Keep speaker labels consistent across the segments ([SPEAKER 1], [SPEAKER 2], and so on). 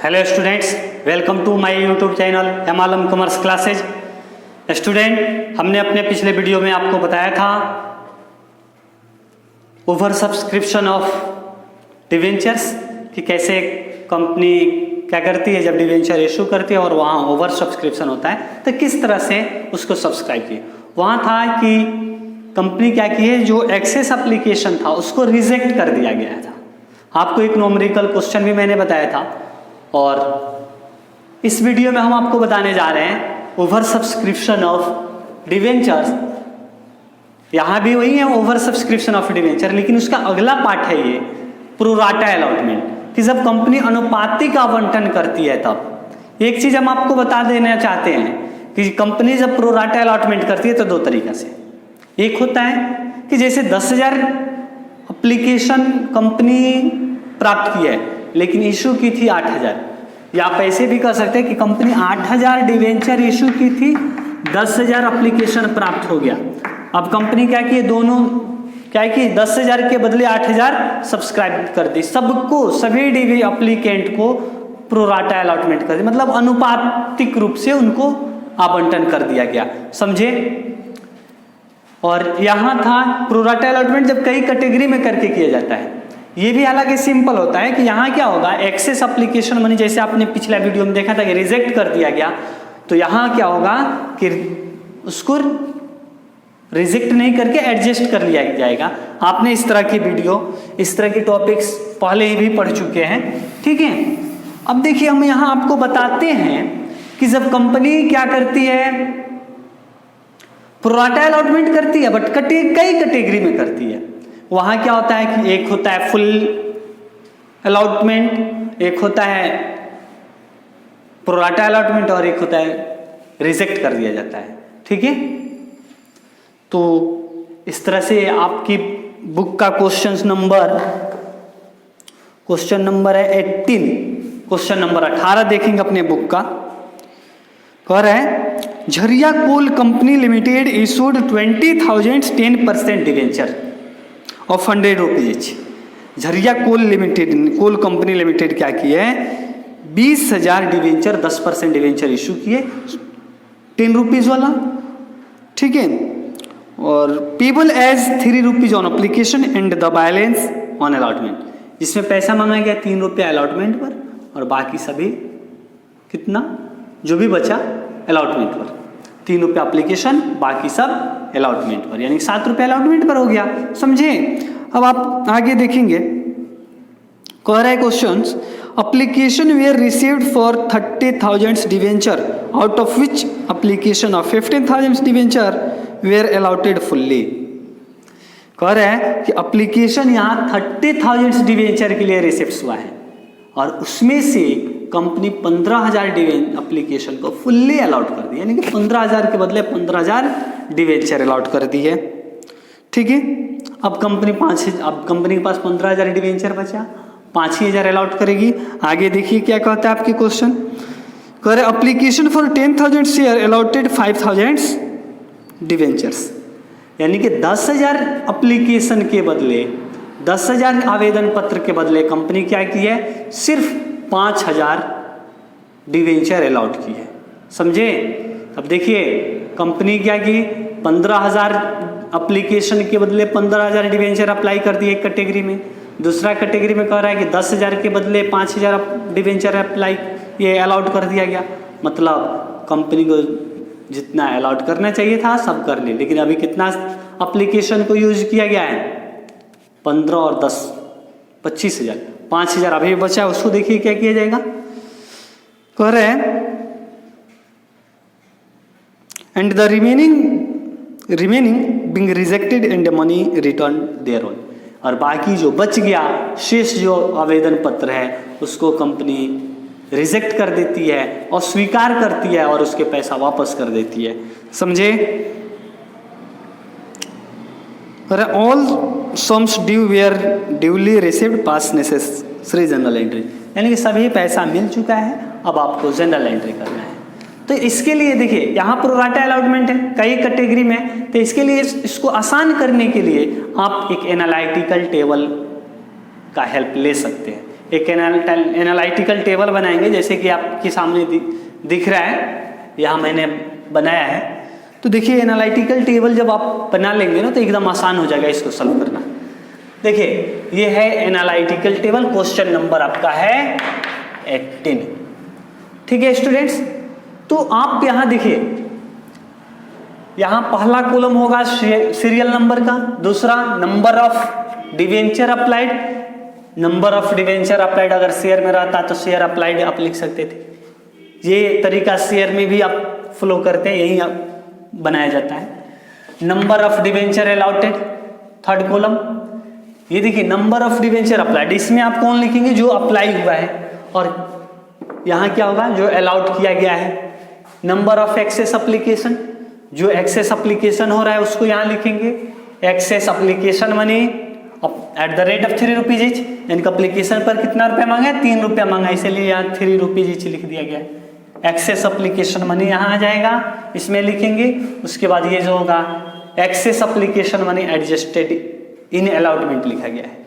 [SPEAKER 1] Hello students, welcome to my YouTube channel M Alam commerce classes. Student, हमने अपने पिछले video में आपको बताया था ओवर सब्सक्रिप्शन ऑफ डिवेंचर्स कि कैसे कंपनी क्या करती है जब डिवेंचर इशू करती है और वहाँ ओवर सब्सक्रिप्शन होता है तो किस तरह से उसको सब्सक्राइब किए। वहाँ था कि कंपनी क्या की है, जो एक्सेस एप्लीकेशन था उसको रिजेक्ट कर दिया गया था। आपको एक न्यूमेरिकल क्वेश्चन भी मैंने बताया था और इस वीडियो में हम आपको बताने जा रहे हैं ओवर सब्सक्रिप्शन ऑफ डिवेंचर्स। यहाँ भी वही है ओवर सब्सक्रिप्शन ऑफ डिवेंचर, लेकिन उसका अगला पार्ट है ये प्रो राटा अलॉटमेंट कि जब कंपनी अनुपातिक आवंटन करती है तब। एक चीज हम आपको बता देना चाहते हैं कि कंपनी जब प्रो राटा अलॉटमेंट करती है तो दो तरीका से। एक होता है कि जैसे 10,000 एप्लीकेशन कंपनी प्राप्त की है लेकिन इशू की थी 8,000, या आप ऐसे भी कर सकते हैं कि कंपनी 8,000 डिवेंचर इशू की थी, 10,000 एप्लीकेशन प्राप्त हो गया। अब कंपनी क्या की, दोनों क्या की 10,000 के बदले 8,000 सब्सक्राइब कर दी, सबको सभी डीवी एप्लीकेंट को प्रो राटा अलॉटमेंट कर दी, मतलब अनुपातिक रूप से उनको आवंटन कर दिया गया। समझे? और यहाँ था प्रो राटा अलॉटमेंट जब कई कैटेगरी में करके किया जाता है। ये भी हालांकि सिंपल होता है कि यहाँ क्या होगा, एक्सेस एप्लीकेशन मनी जैसे आपने पिछला वीडियो में देखा था कि रिजेक्ट कर दिया गया, तो यहाँ क्या होगा कि उसको रिजेक्ट नहीं करके एडजस्ट कर लिया जाएगा। आपने इस तरह की वीडियो, इस तरह के टॉपिक्स पहले ही भी पढ़ चुके हैं, ठीक है। अब देखिए हम यहाँ आपको बताते हैं कि जब कंपनी क्या करती है, प्रो राटा अलॉटमेंट करती है बट कई कैटेगरी में करती है। वहां क्या होता है कि एक होता है फुल अलॉटमेंट, एक होता है प्रो राटा अलॉटमेंट और एक होता है रिजेक्ट कर दिया जाता है, ठीक है। तो इस तरह से आपकी बुक का क्वेश्चन नंबर है 18, क्वेश्चन नंबर 18 देखेंगे अपने बुक का। कह रहा है Jharia coal company limited issued 20,000 10% debenture of 100 rupees. Jharia coal company limited क्या की है, 20,000 डिवेंचर 10% डिवेंचर इशू किए 10 रुपीज वाला, ठीक है। और payable as 3 rupees on application and the balance on allotment, जिसमें पैसा मांगा गया 3 रुपया अलॉटमेंट पर और बाकी सभी कितना जो भी बचा अलॉटमेंट पर, 3 रुपया एप्लीकेशन बाकी सब अलॉटमेंट पर, यानी 7 रुपया अलॉटमेंट पर हो गया। समझे? अब आप आगे देखेंगे, कह रहा है question application were received for 30,000 debenture out of which application of 15,000 debenture were allotted fully. कह रहा है कि एप्लीकेशन यहाँ 30,000 डिवेंचर के लिए रिसीव्ड हुआ है और उसमें से कंपनी 15,000 एप्लीकेशन को फुल्ली अलॉट कर दी, यानी कि 15,000 के बदले 15,000 डिवेंचर अलॉट कर दी है, ठीक है। अब कंपनी के पास 15,000 डिवेंचर बचा, 5,000 अलॉट करेगी। आगे देखिए क्या कहता है आपके क्वेश्चन, कह रहे application for 10,000 share allotted 5,000 debentures, यानी कि 10,000 एप्लीकेशन के बदले 10,000 आवेदन पत्र के बदले कंपनी क्या की है, सिर्फ 5,000 डिवेंचर अलॉट की है। समझे? अब देखिए कंपनी क्या की 15,000 एप्लीकेशन के बदले 15,000 डिवेंचर अप्लाई कर दिए एक कैटेगरी में, दूसरा कैटेगरी में कह रहा है कि 10,000 के बदले 5,000 डिवेंचर ये अलॉट कर दिया गया। मतलब कंपनी को जितना अलॉट करना चाहिए था सब कर ले, लेकिन अभी कितना एप्लीकेशन को यूज किया गया है, 15 और 10 25,000, 5,000 अभी बचा, उसको देखिए क्या किया जाएगा। कह रहे हैं and the remaining being rejected and money return thereon, और बाकी जो बच गया शेष जो आवेदन पत्र है उसको कंपनी रिजेक्ट कर देती है और स्वीकार करती है और उसके पैसा वापस कर देती है। समझे? All sums due were duly received pass necessary journal entry, यानी कि सभी पैसा मिल चुका है, अब आपको जनरल एंट्री करना है। तो इसके लिए देखिए यहाँ प्रो राटा अलॉटमेंट है कई कैटेगरी में, तो इसके लिए इसको आसान करने के लिए आप एक एनालिटिकल टेबल का हेल्प ले सकते हैं। एक एनालिटिकल टेबल बनाएंगे, जैसे कि आपके सामने दिख रहा है, यहाँ मैंने बनाया है। तो देखिए एनालिटिकल टेबल जब आप बना लेंगे ना तो एकदम आसान हो जाएगा इसको सॉल्व करना। देखिए ये है एनालिटिकल टेबल, क्वेश्चन नंबर आपका है 18। ठीक है स्टूडेंट्स, तो आप यहाँ देखिए, यहाँ पहला कॉलम होगा सीरियल नंबर का, दूसरा number of debenture applied, number of debenture applied अगर शेयर में रहता तो शेयर अप्लाइड आप लिख सकते थे। ये तरीका शेयर में भी आप फॉलो करते हैं, यही आप बनाया जाता है। Number of debenture allotted, third column. ये देखिए नंबर ऑफ डिवेंचर अप्लाइड, इसमें आप कौन लिखेंगे, जो अप्लाई हुआ है, और यहाँ क्या होगा, जो अलाउड किया गया है। नंबर ऑफ एक्सेस एप्लीकेशन, जो एक्सेस एप्लीकेशन हो रहा है उसको यहाँ लिखेंगे। Excess application money at the rate of 3 rupees each, यानी एप्लीकेशन पर कितना रुपया मांगा है, 3 रुपया मांगा, इसलिए यहाँ 3 रुपीज ईच लिख दिया गया है। एक्सेस एप्लीकेशन मनी यहाँ आ जाएगा, इसमें लिखेंगे। उसके बाद ये जो होगा excess application money adjusted in allotment लिखा गया है।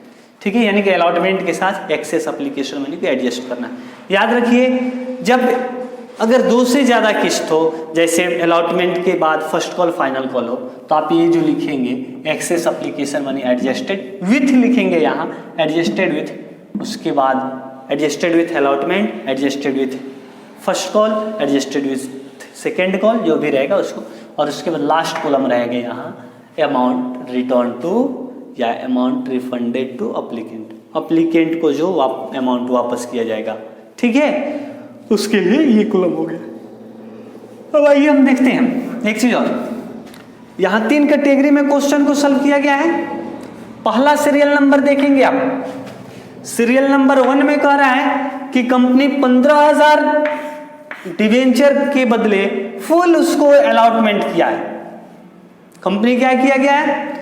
[SPEAKER 1] ठीक है, यानी कि अलॉटमेंट के साथ एक्सेस एप्लीकेशन मनी को एडजस्ट करना। याद रखिए जब अगर 2 से ज़्यादा किस्त हो, जैसे अलॉटमेंट के बाद फर्स्ट कॉल फाइनल कॉल हो, तो आप ये जो लिखेंगे excess application money adjusted with लिखेंगे यहाँ, एडजस्टेड विथ, उसके बाद adjusted with allotment, adjusted with first call, adjusted with second call, जो भी रहेगा उसको, और उसके बाद लास्ट कॉलम रहेगा यहाँ अमाउंट रिटर्न टू या amount refunded to applicant, applicant को जो अमाउंट वापस किया जाएगा। ठीक है, उसके लिए ये कॉलम हो गया। अब आइए हम देखते हैं एक चीज और, यहाँ 3 कैटेगरी में क्वेश्चन को सॉल्व किया गया है। पहला सीरियल नंबर देखेंगे आप, सीरियल नंबर 1 में कह रहा है कि कंपनी 15,000 डिवेंचर के बदले फुल उसको अलॉटमेंट किया है। कंपनी क्या किया गया है,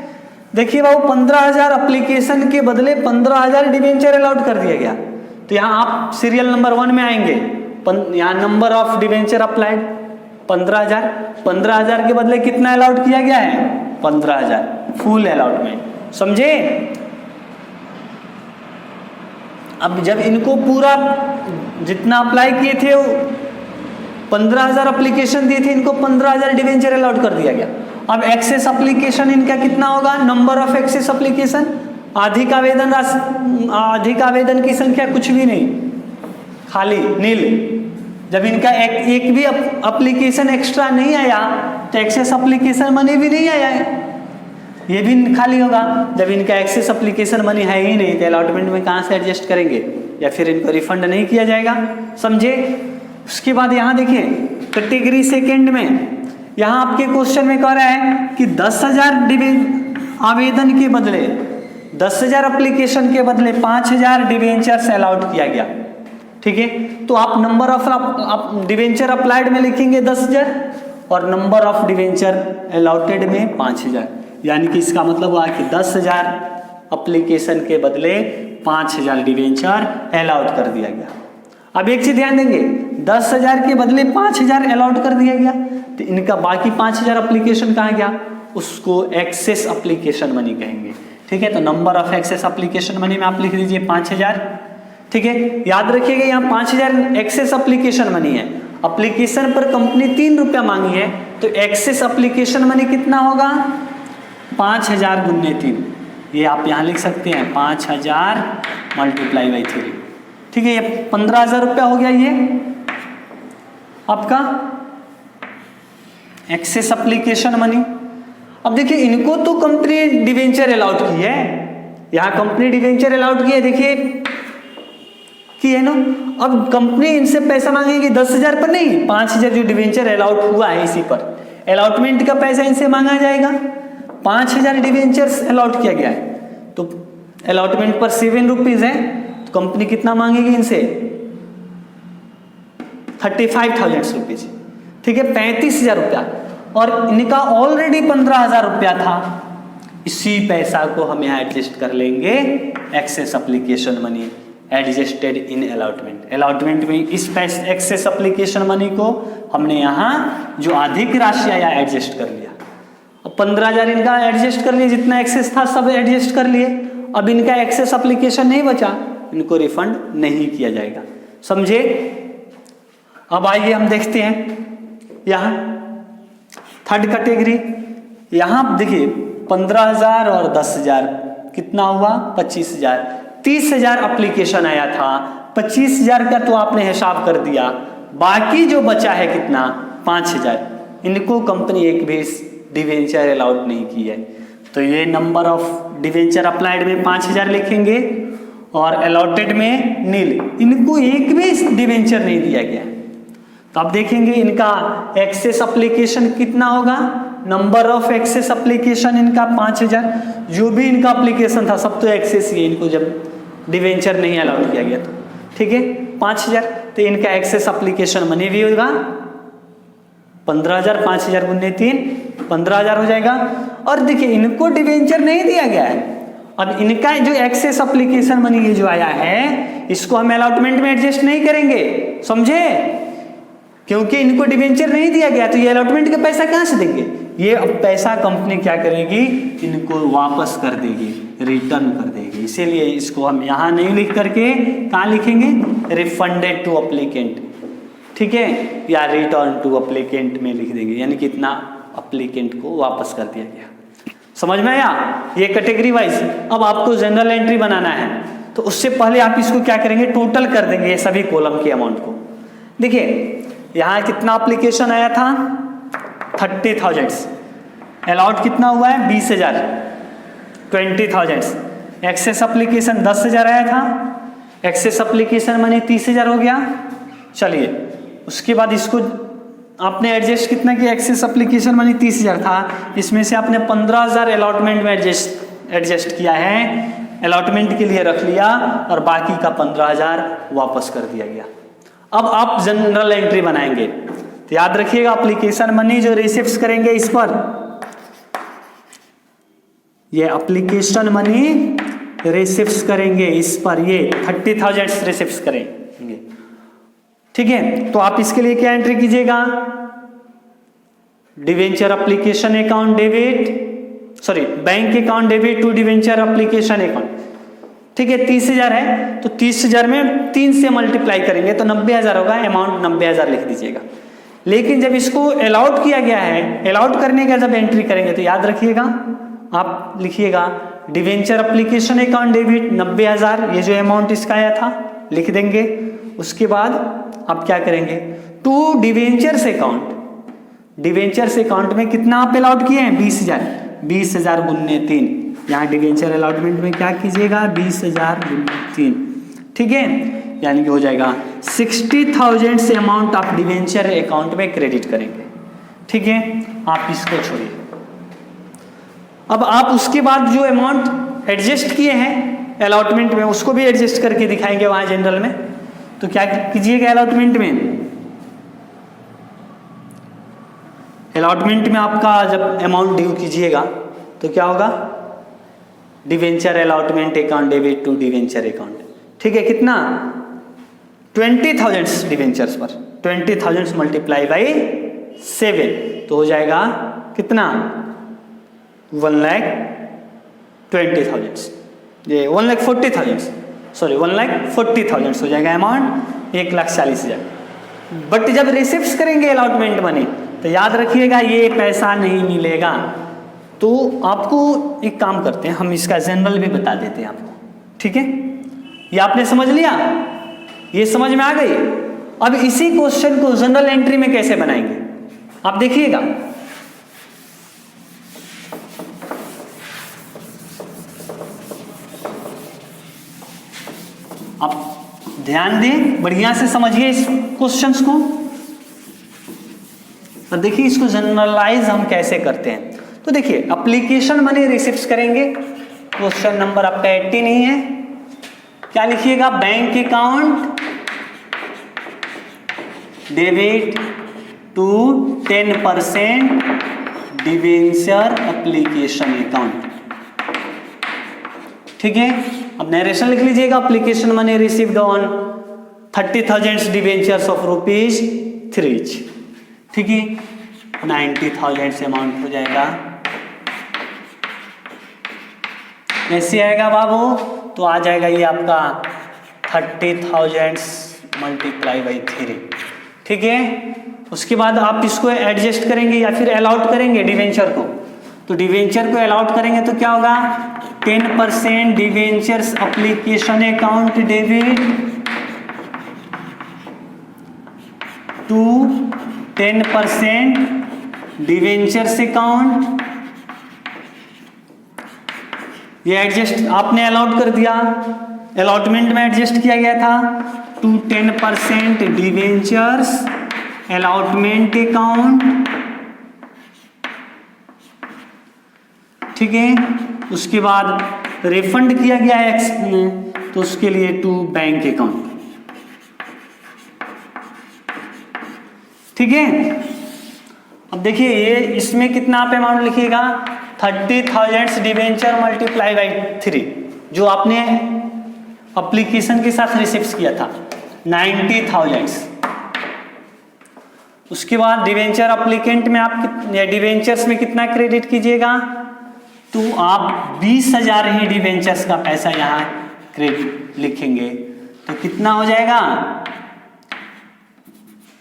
[SPEAKER 1] देखिए बाबू 15,000 एप्लीकेशन के बदले 15,000 डिवेंचर अलॉट कर दिया गया। तो यहाँ आप सीरियल नंबर 1 में आएंगे, यहाँ नंबर ऑफ डिवेंचर अप्लाइड 15,000, 15,000 के बदले कितना अलॉट किया गया है, 15,000 फुल अलॉटमेंट। समझे? अब जब इनको पूरा जितना अप्लाई किए थे 15,000 एप्लीकेशन दिए थे, इनको 15,000 डिवेंचर अलॉट कर दिया गया। अब एक्सेस एप्लीकेशन इनका कितना होगा, नंबर ऑफ एक्सेस एप्लीकेशन, अधिक आवेदन की संख्या कुछ भी नहीं, खाली नील। जब इनका एक भी एप्लीकेशन एक्स्ट्रा नहीं आया तो एक्सेस एप्लीकेशन मनी भी नहीं आया है, ये भी खाली होगा। जब इनका एक्सेस एप्लीकेशन मनी है ही नहीं तो अलॉटमेंट में कहाँ से एडजस्ट करेंगे, या फिर इनको रिफंड नहीं किया जाएगा। समझे? उसके बाद यहाँ देखिए कैटेगरी सेकेंड में, यहाँ आपके क्वेश्चन में कह रहा है कि 10,000 आवेदन के बदले 10,000 एप्लीकेशन के बदले 5,000 डिवेंचर्स अलाउड किया गया। ठीक है, तो आप नंबर ऑफ डिवेंचर अप्लाइड में लिखेंगे 10,000 और नंबर ऑफ डिवेंचर अलॉटेड में 5,000, यानी कि इसका मतलब हुआ कि 10,000 एप्लीकेशन के बदले 5,000 डिवेंचर अलाउड कर दिया गया। अब एक चीज ध्यान देंगे, 10,000 के बदले 5,000 अलाउड कर दिया गया, तो इनका बाकी 5,000 एप्लीकेशन कहाँ गया, उसको एक्सेस एप्लीकेशन मनी कहेंगे। ठीक है, तो number of excess application money में आप लिख दीजिए 5,000। ठीक है, याद रखिएगा यहाँ 5,000 एक्सेस एप्लीकेशन मनी है। एप्लीकेशन पर कंपनी 3 रुपया मांगी है, तो एक्सेस एप्लीकेशन मनी कितना होगा, 5,000 गुने 3, ये आप यहाँ लिख सकते हैं 5,000 मल्टीप्लाई बाई 3। ठीक है, ये 15,000 रुपया हो गया ये आपका एक्सेस एप्लीकेशन मनी। अब देखिए इनको तो कंपनी डिवेंचर अलाउड की है, यहाँ कंपनी डिवेंचर अलाउड की है, देखिए कि है ना। अब कंपनी इनसे पैसा मांगेगी 10,000 पर नहीं, 5,000 जो डिवेंचर अलाउड हुआ है इसी पर अलॉटमेंट का पैसा इनसे मांगा जाएगा। 5,000 डिवेंचर्स अलॉट किया गया है, तो अलॉटमेंट पर 7 रुपीज है, तो कंपनी कितना मांगेगी इनसे 35,000 रुपीज। ठीक है, 35,000 रुपया, और इनका ऑलरेडी 15,000 रुपया था, इसी पैसा को हम यहाँ एडजस्ट कर लेंगे excess application money adjusted in allotment. Allotment में इस पैसे एक्सेस एप्लीकेशन मनी को हमने यहाँ जो अधिक राशि आया एडजस्ट कर लिया। अब 15,000 इनका एडजस्ट कर लिए, जितना एक्सेस था सब एडजस्ट कर लिए। अब इनका एक्सेस एप्लीकेशन नहीं बचा, इनको रिफंड नहीं किया जाएगा। समझे? अब आइए हम देखते हैं यहाँ थर्ड कैटेगरी। यहाँ देखिए 15,000 और 10,000 कितना हुआ 25,000। 30,000 एप्लीकेशन आया था, 25,000 का तो आपने हिसाब कर दिया, बाकी जो बचा है कितना 5,000, इनको कंपनी एक भी डिवेंचर अलाउड नहीं की है। तो ये नंबर ऑफ डिवेंचर अप्लाइड में 5,000 लिखेंगे और अलॉटेड में नील, इनको एक भी डिवेंचर नहीं दिया गया। तो आप देखेंगे इनका एक्सेस एप्लीकेशन कितना होगा, नंबर ऑफ एक्सेस एप्लीकेशन इनका 5,000, जो भी इनका एप्लीकेशन था सब तो एक्सेस ही है, इनको जब डिवेंचर नहीं अलाउड किया गया तो ठीक है 5,000। तो इनका एक्सेस एप्लीकेशन मनी भी होगा 15,000, 5,000 गुने 3 15,000 हो जाएगा। और देखिए इनको डिवेंचर नहीं दिया गया है, अब इनका जो एक्सेस एप्लीकेशन मनी ये जो आया है इसको हम अलॉटमेंट में एडजस्ट नहीं करेंगे, समझे? क्योंकि इनको डिवेंचर नहीं दिया गया तो ये अलॉटमेंट का पैसा कहां से देंगे? ये अब पैसा कंपनी क्या करेगी, इनको वापस कर देगी, रिटर्न कर देगी। इसीलिए इसको हम यहाँ नहीं लिख करके कहाँ लिखेंगे, रिफंडेड टू एप्लीकेंट, ठीक है, या रिटर्न टू एप्लीकेंट में लिख देंगे, यानी कि इतना एप्लीकेंट को वापस कर दिया गया। समझ में आया? ये कैटेगरी वाइज। अब आपको जनरल एंट्री बनाना है तो उससे पहले आप इसको क्या करेंगे, टोटल कर देंगे ये सभी कॉलम के अमाउंट को। देखिए यहाँ कितना एप्लीकेशन आया था 30,000, अलाउड कितना हुआ है 20,000, 20,000। एक्सेस एप्लीकेशन 10,000 आया था, एक्सेस एप्लीकेशन मनी 30,000 हो गया। चलिए उसके बाद इसको आपने एडजस्ट कितना किया, एक्सेस एप्लीकेशन मनी 30,000 था, इसमें से आपने 15,000 अलॉटमेंट में एडजस्ट किया है, अलॉटमेंट के लिए रख लिया और बाकी का 15,000 वापस कर दिया गया। अब आप जनरल एंट्री बनाएंगे तो याद रखिएगा एप्लीकेशन मनी जो रिसीव्स करेंगे इस पर, ये एप्लीकेशन मनी रिसीव्स करेंगे इस पर, ये 30,000 रिसीव्स करेंगे, ठीक है। तो आप इसके लिए क्या एंट्री कीजिएगा, debenture application account debit, sorry bank account debit to debenture application account, ठीक है। 30,000 है तो 30,000 में 3 से मल्टीप्लाई करेंगे तो 90,000 होगा, अमाउंट 90,000 लिख दीजिएगा। लेकिन जब इसको अलाउड किया गया है, अलाउड करने का जब एंट्री करेंगे तो याद रखिएगा, आप लिखिएगा डिवेंचर एप्लीकेशन अकाउंट डेबिट 90,000, ये जो अमाउंट इसका आया था लिख देंगे। उसके बाद आप क्या करेंगे, to debentures account, debentures account में कितना आप अलाउड किए हैं 20,000, 20,000 गुने 3, यहाँ डिवेंचर अलॉटमेंट में क्या कीजिएगा 20,000 गुने 3, ठीक है, यानी कि हो जाएगा 60,000 से अमाउंट आप डिवेंचर अकाउंट में क्रेडिट करेंगे, ठीक है। आप इसको छोड़िए। अब आप उसके बाद जो अमाउंट एडजस्ट किए हैं अलॉटमेंट में उसको भी एडजस्ट करके दिखाएंगे वहां जनरल में। तो क्या कीजिएगा अलॉटमेंट में, अलॉटमेंट में आपका जब अमाउंट ड्यू कीजिएगा तो क्या होगा, debenture allotment account debit to debenture account, ठीक है। कितना 20,000 डिवेंचर्स पर 20,000 मल्टीप्लाई बाई 7 तो हो जाएगा कितना 1,20,000, ये 1,40,000, सॉरी 1,40,000 हो जाएगा अमाउंट, 1,40,000। बट जब रिसीव्स करेंगे अलॉटमेंट मनी तो याद रखिएगा ये पैसा नहीं मिलेगा। तो आपको एक काम करते हैं, हम इसका जनरल भी बता देते हैं आपको, ठीक है। ये आपने समझ लिया, ये समझ में आ गई। अब इसी क्वेश्चन को जनरल एंट्री में कैसे बनाएंगे आप देखिएगा। आप ध्यान दें, बढ़िया से समझिए इस क्वेश्चंस को और देखिए इसको जनरलाइज हम कैसे करते हैं। तो देखिए एप्लीकेशन मनी रिसीव्स करेंगे, क्वेश्चन नंबर आपका 80 नहीं है, क्या लिखिएगा, bank account debit to 10% debenture application account, ठीक है। अब नरेशन लिख लीजिएगा, application money received on 30,000 debentures of ₹3, ठीक है। 90,000 से अमाउंट हो जाएगा, कैसे आएगा बाबू, तो आ जाएगा ये आपका 30,000 मल्टीप्लाई बाई 3, ठीक है। उसके बाद आप इसको एडजस्ट करेंगे या फिर अलाउट करेंगे डिवेंचर को, तो डिवेंचर को अलाउट करेंगे तो क्या होगा, 10% debentures application account debit to 10% debentures account, ये एडजस्ट आपने अलाउट कर दिया, अलॉटमेंट में एडजस्ट किया गया था टू 10% डिवेंचर्स अलॉटमेंट अकाउंट, ठीक है। उसके बाद रिफंड किया गया है एक्स में, तो उसके लिए टू बैंक अकाउंट, ठीक है। अब देखिए ये इसमें कितना आप अमाउंट लिखिएगा, 30,000 डिवेंचर मल्टीप्लाई बाई 3, जो आपने एप्लीकेशन के साथ रिसीव किया था 90,000। उसके बाद डिवेंचर एप्लीकेंट में आप डिवेंचर्स में कितना क्रेडिट कीजिएगा, तो आप 20,000 ही डिवेंचर्स का पैसा यहाँ क्रेडिट लिखेंगे, तो कितना हो जाएगा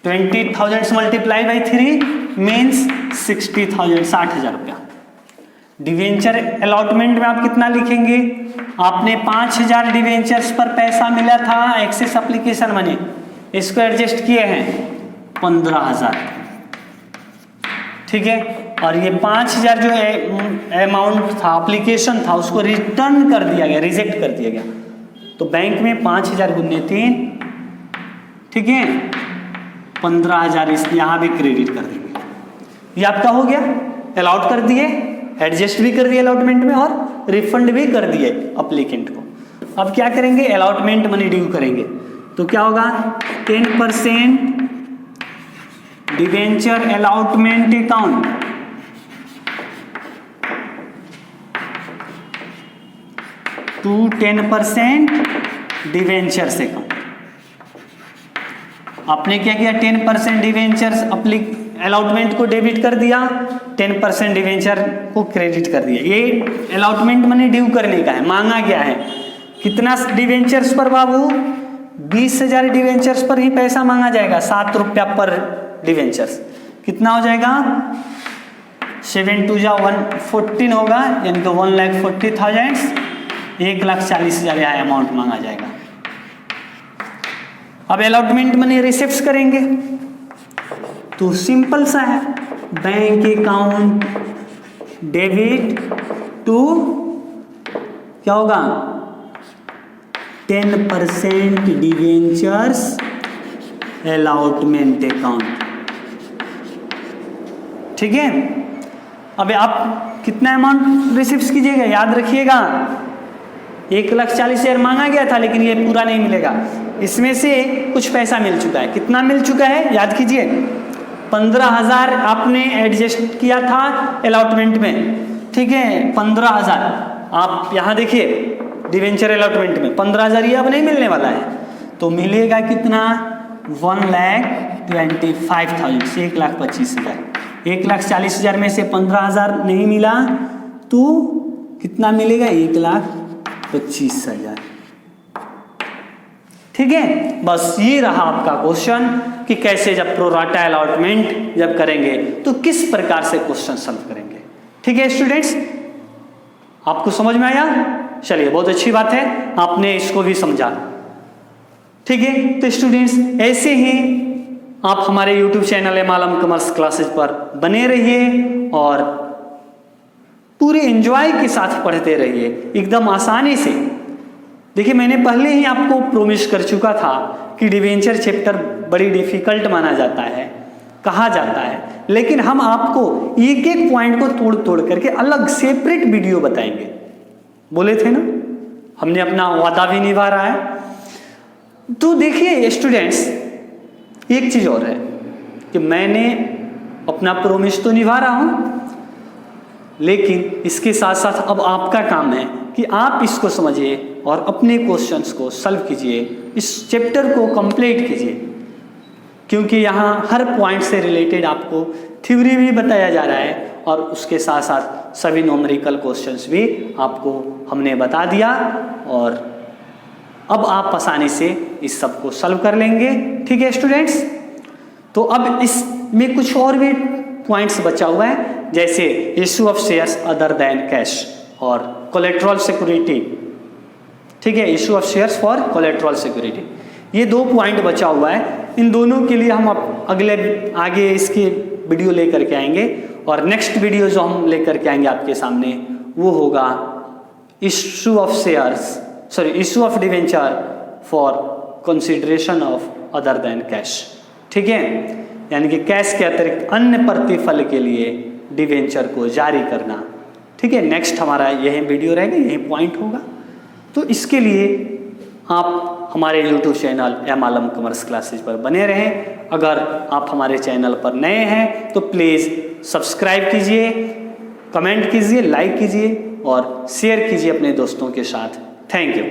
[SPEAKER 1] 20,000 मल्टीप्लाई बाई 3 मीन्स 60,000, 60,000 रुपया। डिवेंचर अलॉटमेंट में आप कितना लिखेंगे, आपने 5,000 डिवेंचर्स पर पैसा मिला था एक्सेस एप्लीकेशन मनी, इसको एडजस्ट किए हैं 15,000, ठीक है। और ये 5,000 जो अमाउंट था एप्लीकेशन था उसको रिटर्न कर दिया गया, रिजेक्ट कर दिया गया, तो बैंक में 5,000 गुने 3, ठीक है, 15,000 इस यहाँ भी क्रेडिट कर देंगे। ये आपका हो गया, अलाउट कर दिए, एडजस्ट भी कर दिए अलॉटमेंट में और रिफंड भी कर दिए एप्लीकेंट को। अब क्या करेंगे, अलॉटमेंट मनी ड्यू करेंगे, तो क्या होगा 10% debenture allotment account to 10% debentures account. आपने क्या किया, 10% डिवेंचर्स अलॉटमेंट को डेबिट कर दिया, 10% डिवेंचर को क्रेडिट कर दिया। ये अलॉटमेंट मनी ड्यू करने का है, मांगा गया है। कितना डिवेंचर्स पर बाबू, 20,000 डिवेंचर्स पर ही पैसा मांगा जाएगा, 7 रुपया पर डिवेंचर्स। कितना हो जाएगा, 7 2 जा 114 होगा, यानी कि 1,40,000, 1,40,000 यहाँ अमाउंट मांगा जाएगा। अब अलॉटमेंट मनी रिसिप्ट करेंगे, तो सिंपल सा है, बैंक अकाउंट डेबिट टू क्या होगा 10% डिवेंचर्स अलॉटमेंट अकाउंट, ठीक है। अब आप कितना अमाउंट रिसीव कीजिएगा, याद रखिएगा 1,40,000 मांगा गया था, लेकिन ये पूरा नहीं मिलेगा, इसमें से कुछ पैसा मिल चुका है। कितना मिल चुका है याद कीजिए, 15,000 आपने एडजस्ट किया था अलॉटमेंट में, ठीक है। 15,000 आप यहाँ देखिए डिवेंचर अलॉटमेंट में 15,000 ये अब नहीं मिलने वाला है, तो मिलेगा कितना 1,25,000 से 1,25,000। 1,40,000 में से 15,000 नहीं मिला तो कितना मिलेगा 1,25,000, ठीक है। बस ये रहा आपका क्वेश्चन कि कैसे जब प्रोराटा अलॉटमेंट जब करेंगे तो किस प्रकार से क्वेश्चन सॉल्व करेंगे, ठीक है स्टूडेंट्स। आपको समझ में आया, चलिए बहुत अच्छी बात है, आपने इसको भी समझा, ठीक है। तो स्टूडेंट्स ऐसे ही आप हमारे YouTube चैनल एमआलम कॉमर्स क्लासेज पर बने रहिए और पूरे एंजॉय के साथ पढ़ते रहिए, एकदम आसानी से। देखिए मैंने पहले ही आपको प्रोमिस कर चुका था कि डिवेंचर चैप्टर बड़ी डिफिकल्ट माना जाता है, कहा जाता है, लेकिन हम आपको एक एक पॉइंट को तोड़ तोड़ करके अलग सेपरेट वीडियो बताएंगे। बोले थे ना, हमने अपना वादा भी निभा रहा है। तो देखिए स्टूडेंट्स एक चीज और है कि मैंने अपना प्रोमिस तो निभा रहा हूं, लेकिन इसके साथ साथ अब आपका काम है कि आप इसको समझिए और अपने क्वेश्चंस को सॉल्व कीजिए, इस चैप्टर को कंप्लीट कीजिए, क्योंकि यहाँ हर पॉइंट से रिलेटेड आपको थ्योरी भी बताया जा रहा है और उसके साथ साथ सभी न्यूमेरिकल क्वेश्चंस भी आपको हमने बता दिया। और अब आप आसानी से इस सब को सॉल्व कर लेंगे। ठीक है स्टूडेंट्स, तो अब इसमें कुछ और भी पॉइंट्स बचा हुआ है, जैसे issue of shares other than cash और कोलेट्रल सिक्योरिटी। ठीक है, issue of shares for collateral security, ये 2 पॉइंट बचा हुआ है। इन दोनों के लिए हम आगे इसके वीडियो लेकर के आएंगे, और नेक्स्ट वीडियो जो हम लेकर के आएंगे आपके सामने वो होगा issue of shares issue of debenture for consideration of other than cash. ठीक है, यानी कि कैश के अतिरिक्त अन्य प्रतिफल के लिए डिवेंचर को जारी करना। ठीक है, नेक्स्ट हमारा यही वीडियो रहेगा, यही पॉइंट होगा। तो इसके लिए आप हमारे YouTube channel M Alam commerce classes पर बने रहें। अगर आप हमारे चैनल पर नए हैं तो प्लीज़ सब्सक्राइब कीजिए, कमेंट कीजिए, लाइक कीजिए और शेयर कीजिए अपने दोस्तों के साथ। Thank you.